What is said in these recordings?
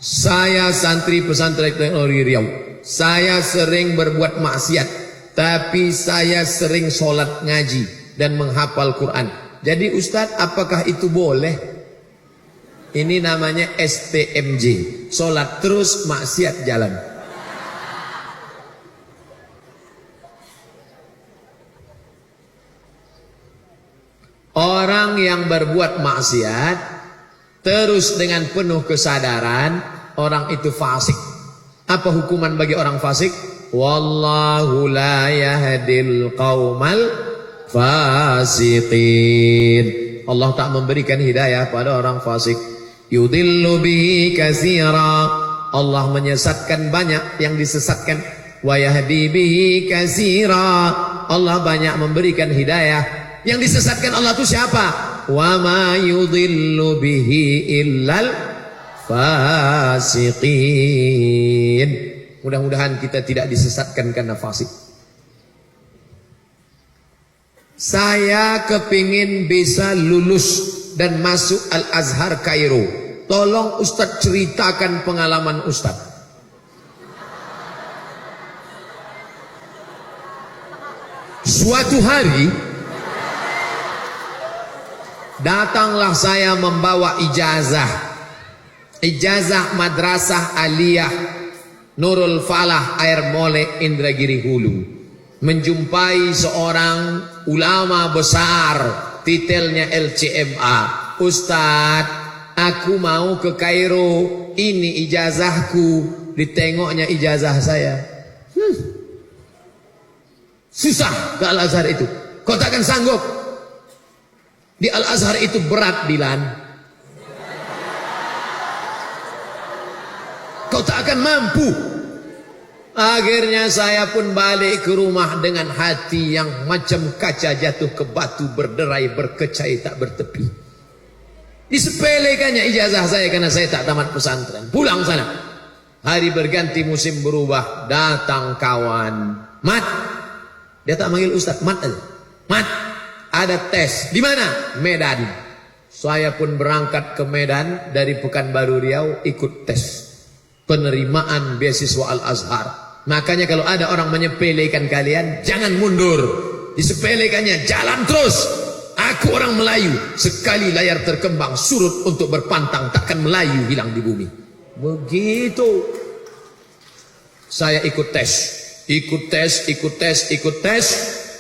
Saya santri pesantren Teknologi Riau. Saya sering berbuat maksiat, tapi saya sering sholat ngaji dan menghafal Quran. Jadi Ustadz, apakah itu boleh? Ini namanya STMJ, sholat terus maksiat jalan. Orang yang berbuat maksiat terus dengan penuh kesadaran, orang itu fasik. Apa hukuman bagi orang fasik? Wallahu la yahdil qaumal fasiqin. Allah tak memberikan hidayah pada orang fasik. Yudillu bihi katsira. Allah menyesatkan banyak yang disesatkan. Wa yahdi bihi katsira. Allah banyak memberikan hidayah. Yang disesatkan Allah itu siapa? Wa ma yudillu bihi illal fasiqin. Mudah-mudahan kita tidak disesatkan karena fasik. Saya kepingin bisa lulus dan masuk Al-Azhar Kairo. Tolong Ustadz ceritakan pengalaman Ustadz. Suatu hari datanglah saya membawa ijazah Madrasah Aliyah Nurul Falah Air Mole Indragiri Hulu. Menjumpai seorang ulama besar, titelnya LCMA. Ustadz, aku mau ke Kairo, ini ijazahku. Ditengoknya ijazah saya. Susah ke Al-Azhar itu. Kau takkan sanggup. Di Al-Azhar itu berat, Dilan. Kau tak akan mampu. Akhirnya saya pun balik ke rumah dengan hati yang macam kaca jatuh ke batu, berderai, berkecai, tak bertepi. Disepelekannya ijazah saya karena saya tak tamat pesantren. Pulang sana. Hari berganti, musim berubah. Datang kawan. Mat. Dia tak manggil Ustaz, Mat aja. Mat. Ada tes. Di mana? Medan. Saya pun berangkat ke Medan dari Pekanbaru Riau, ikut tes penerimaan beasiswa Al-Azhar. Makanya kalau ada orang menyepelekan kalian, jangan mundur. Disepelekannya, jalan terus. Aku orang Melayu, sekali layar terkembang surut untuk berpantang, takkan Melayu hilang di bumi. Begitu. Saya ikut tes.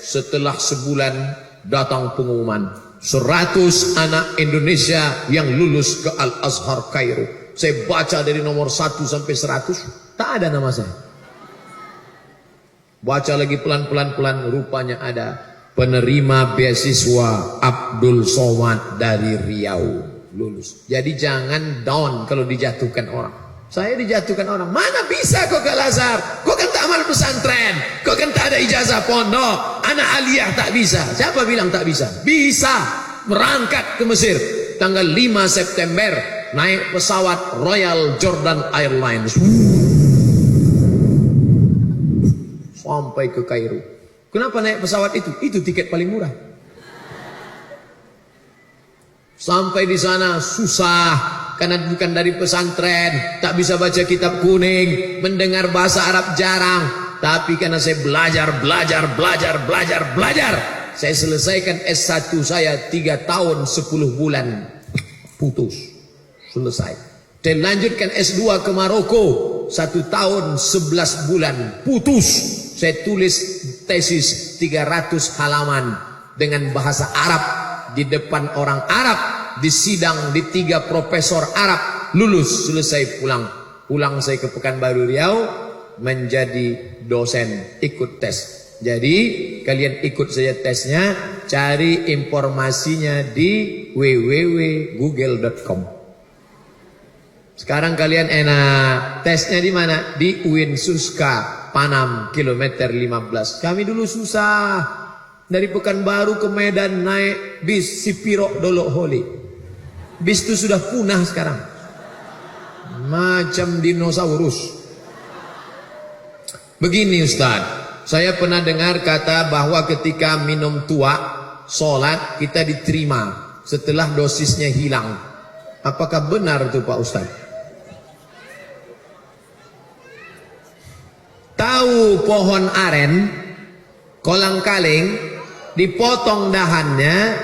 Setelah sebulan datang pengumuman 100 anak Indonesia yang lulus ke Al-Azhar Kairo. Saya baca dari nomor 1 sampai 100, tak ada nama saya. Baca lagi pelan-pelan, rupanya ada penerima beasiswa Abdul Somad dari Riau lulus. Jadi jangan down kalau dijatuhkan orang. Saya dijatuhkan orang, mana bisa kau ke Al-Azhar? Kau kan tak amal pesantren, kau kan tak ada ijazah pondok, anak aliyah tak bisa. Siapa bilang tak bisa? Bisa. Berangkat ke Mesir tanggal 5 September, naik pesawat Royal Jordan Airlines sampai ke Kairo. Kenapa naik pesawat itu? Itu tiket paling murah. Sampai di sana susah. Karena bukan dari pesantren, tak bisa baca kitab kuning, mendengar bahasa Arab jarang. Tapi karena saya belajar, saya selesaikan S1 saya 3 tahun 10 bulan. Putus. Selesai. Dan lanjutkan S2 ke Maroko, 1 tahun 11 bulan. Putus. Saya tulis tesis 300 halaman dengan bahasa Arab di depan orang Arab. Di sidang di 3 profesor Arab, lulus, selesai pulang saya ke Pekanbaru Riau menjadi dosen, ikut tes. Jadi kalian ikut saja tesnya, cari informasinya di www.google.com. Sekarang kalian enak, tesnya di mana? Di UIN Suska Panam kilometer 15. Kami dulu susah dari Pekanbaru ke Medan naik bis Sipiro Dolok Holi. Bis itu sudah punah sekarang. Macam dinosaurus. Begini Ustaz, saya pernah dengar kata bahwa ketika minum tua, sholat kita diterima setelah dosisnya hilang. Apakah benar itu Pak Ustaz? Tahu pohon aren, kolang kaling, dipotong dahannya,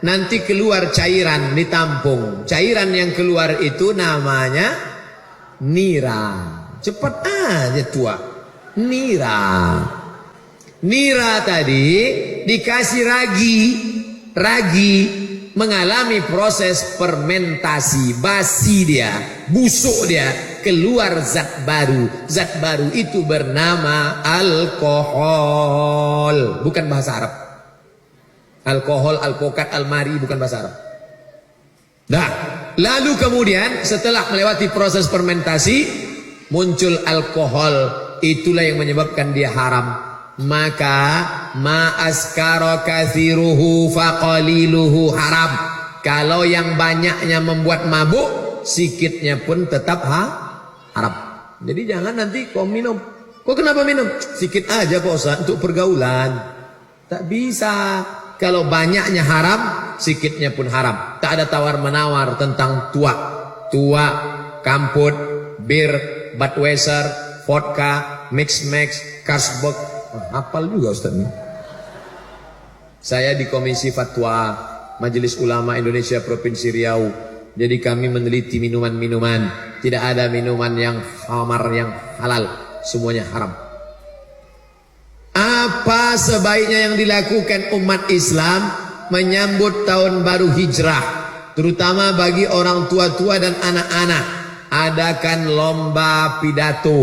nanti keluar cairan ditampung. Cairan yang keluar itu namanya nira. Cepat aja tua. Nira. Nira tadi dikasih ragi. Ragi mengalami proses fermentasi, basi dia, busuk dia, keluar zat baru. Zat baru itu bernama alkohol. Bukan bahasa Arab. Alkohol, alpokat, almari bukan bahasa Arab. Nah, lalu kemudian setelah melewati proses fermentasi, muncul alkohol. Itulah yang menyebabkan dia haram. Maka ma'askara kathiruhu faqaliluhu haram. Kalau yang banyaknya membuat mabuk, sikitnya pun tetap haram. Jadi jangan nanti kau minum. Kok kenapa minum? Sikit aja Pak Ustaz, untuk pergaulan. Tak bisa. Kalau banyaknya haram, sikitnya pun haram. Tak ada tawar-menawar tentang tua. Tua, kamput, bir, Budweiser, vodka, mix-max, Carlsberg. Hafal juga Ustaz ini. Saya di Komisi Fatwa Majelis Ulama Indonesia Provinsi Riau. Jadi kami meneliti minuman-minuman. Tidak ada minuman yang khamar, yang halal. Semuanya haram. Apa sebaiknya yang dilakukan umat Islam menyambut tahun baru hijrah, terutama bagi orang tua-tua dan anak-anak? Adakan lomba pidato,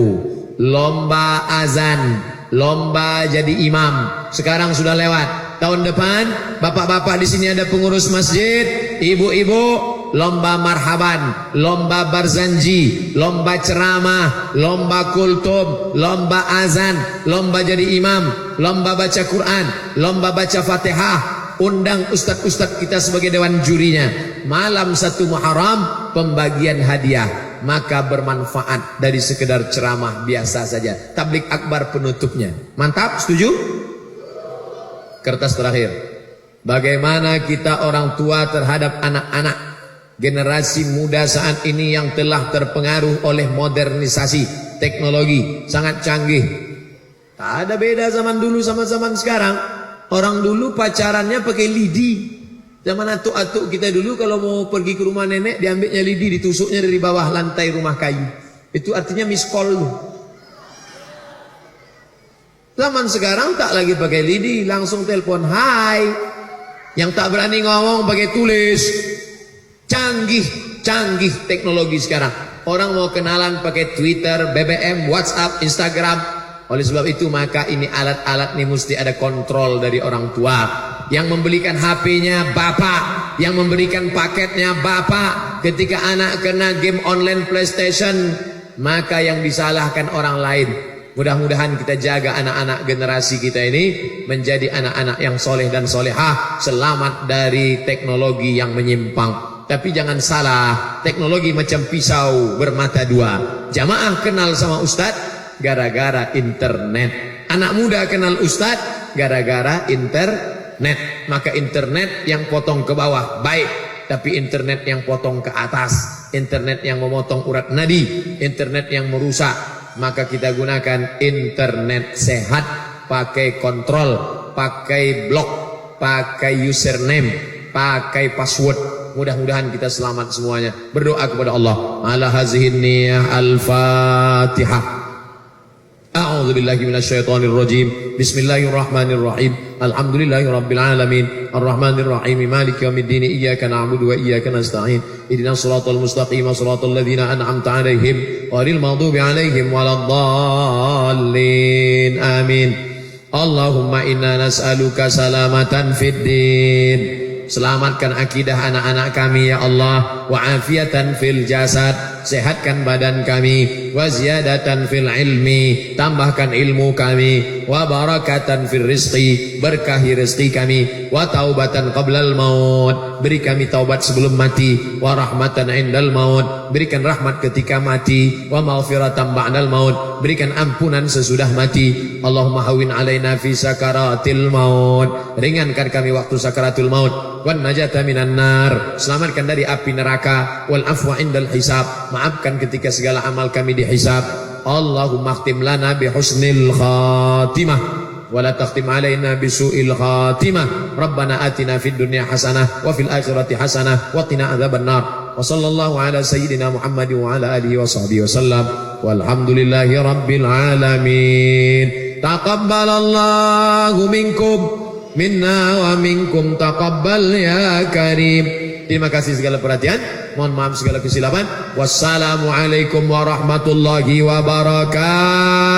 lomba azan, lomba jadi imam. Sekarang sudah lewat. Tahun depan bapak-bapak di sini ada pengurus masjid, ibu-ibu lomba marhaban, lomba barzanji, lomba ceramah, lomba kultum, lomba azan, lomba jadi imam, lomba baca Quran, lomba baca Fatihah. Undang ustadz-ustadz kita sebagai dewan jurinya. Malam 1 Muharram pembagian hadiah. Maka bermanfaat dari sekedar ceramah biasa saja. Tablik akbar penutupnya. Mantap, setuju? Kertas terakhir. Bagaimana kita orang tua terhadap anak-anak generasi muda saat ini yang telah terpengaruh oleh modernisasi teknologi sangat canggih. Tak ada beda zaman dulu sama zaman sekarang. Orang dulu pacarannya pakai lidi. Zaman atuk-atuk kita dulu kalau mau pergi ke rumah nenek, diambilnya lidi, ditusuknya dari bawah lantai rumah kayu. Itu artinya miss call lu. Zaman sekarang tak lagi pakai lidi, langsung telepon hai. Yang tak berani ngomong pakai tulis. Canggih teknologi sekarang. Orang mau kenalan pakai Twitter, BBM, WhatsApp, Instagram. Oleh sebab itu maka ini alat-alat ini mesti ada kontrol dari orang tua. Yang membelikan HP-nya bapak, yang memberikan paketnya bapak. Ketika anak kena game online PlayStation, maka yang disalahkan orang lain. Mudah-mudahan kita jaga anak-anak generasi kita ini menjadi anak-anak yang soleh dan solehah, selamat dari teknologi yang menyimpang. Tapi jangan salah, teknologi macam pisau bermata dua. Jamaah kenal sama ustadz gara-gara internet. Anak muda kenal ustadz gara-gara internet. Maka internet yang potong ke bawah baik, tapi internet yang potong ke atas, internet yang memotong urat nadi, internet yang merusak, maka kita gunakan internet sehat. Pakai kontrol, pakai blok, pakai username, pakai password. Mudah-mudahan kita selamat semuanya. Berdoa kepada Allah. Ala hazihin niyah al-Fatihah. A'udzu billahi minasyaitonir rajim. Bismillahirrahmanirrahim. Alhamdulillahi rabbil alamin. Arrahmanir rahim. Maliki yaumiddin. Iyyaka na'budu wa iyyaka nasta'in. Ihdinas siratal mustaqim. Shiratal ladzina an'amta 'alaihim ghairil maghdubi 'alaihim waladdallin. Amin. Allahumma inna nas'aluka salamatan fid din. Selamatkan akidah anak-anak kami ya Allah. Wa afiatan fil jasad. Sehatkan badan kami. Wa ziyadatan fil ilmi. Tambahkan ilmu kami. Wa barakatan fil rizqi. Berkahi rezeki kami. Wa taubatan qablal maut. Beri kami taubat sebelum mati. Wa rahmatan indal maut. Berikan rahmat ketika mati. Wa maghfiratan ba'dal maut. Berikan ampunan sesudah mati. Allahumma hawin alaina fi sakaratil maut. Ringankan kami waktu sakaratul maut. Wan najata minan nar. Selamatkan dari api neraka. Wal afwa indal hisab. Maafkan ketika segala amal kami dihisab. Allahumma khtim lana bi husnil khatimah wa la takhtim alaina bi su'il khatimah. Rabbana atina fid dunya hasanah wa fil akhirati hasanah wa qina adzabannar. Wa sallallahu ala sayyidina Muhammad wa ala alihi wa sahbihi wasallam. Walhamdulillahi rabbil alamin. Taqabbalallahu minkum minna wa minkum taqabbal ya karim. Terima kasih segala perhatian, mohon maaf segala kesilapan. Wassalamualaikum warahmatullahi wabarakatuh.